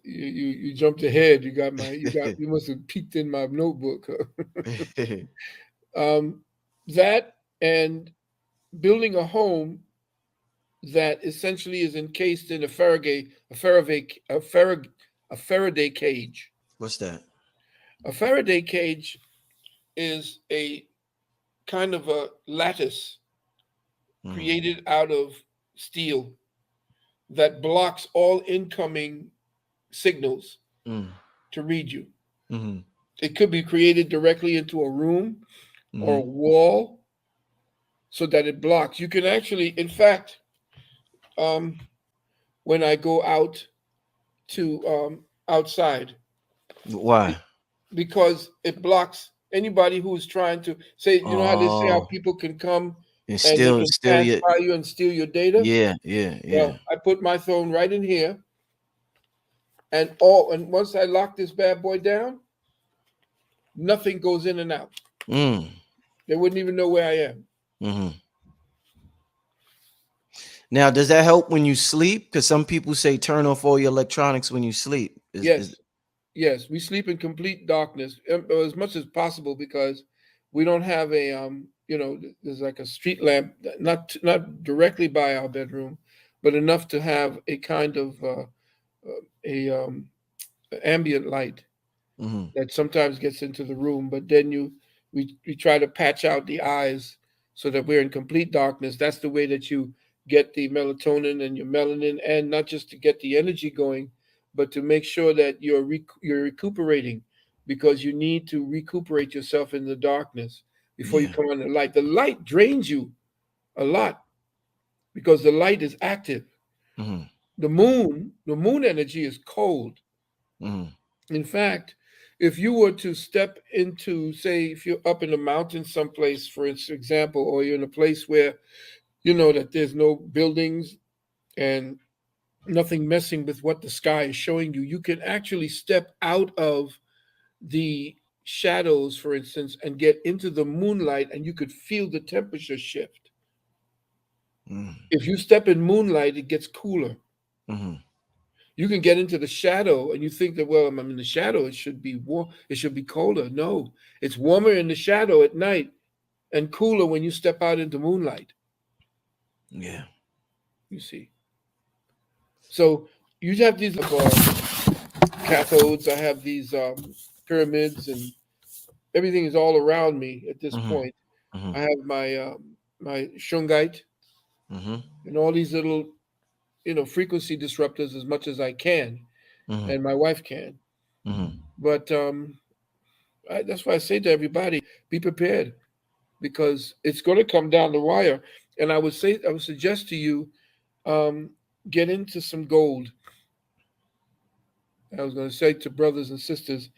you jumped ahead. You must have peeked in my notebook. um, that and building a home that essentially is encased in a Faraday cage. What's that? A Faraday cage is a kind of a lattice created out of steel that blocks all incoming signals to read you. It could be created directly into a room or a wall so that it blocks. You can actually, in fact, when I go out to outside, Why? because it blocks anybody who is trying to say, you know how they say how people can come and and they can still pass yet. by you and steal your data. Yeah. Well, I put my phone right in here, and once I lock this bad boy down, nothing goes in and out. They wouldn't even know where I am. Now, does that help when you sleep? Because some people say turn off all your electronics when you sleep. Yes, we sleep in complete darkness as much as possible because we don't have a there's like a street lamp, not directly by our bedroom, but enough to have a kind of a ambient light that sometimes gets into the room. But then we try to patch out the eyes so that we're in complete darkness. That's the way that you get the melatonin and your melanin, and not just to get the energy going, but to make sure that you're recuperating, because you need to recuperate yourself in the darkness before you come on the light. The light drains you a lot because the light is active. The moon energy is cold. In fact, if you were to step into, say, if you're up in the mountains someplace, for example, or you're in a place where you know that there's no buildings and nothing messing with what the sky is showing you, you can actually step out of the shadows, for instance, and get into the moonlight, and you could feel the temperature shift. If you step in moonlight, it gets cooler. You can get into the shadow and you think that, well, I'm in the shadow, it should be warm, it should be colder. No, it's warmer in the shadow at night and cooler when you step out into moonlight. Yeah. You see. So you have these cathodes, I have these pyramids, and everything is all around me at this point. I have my my shungite and all these little frequency disruptors as much as I can, and my wife can. But that's why I say to everybody, be prepared, because it's going to come down the wire. And I would suggest to you, get into some gold. I was going to say to brothers and sisters,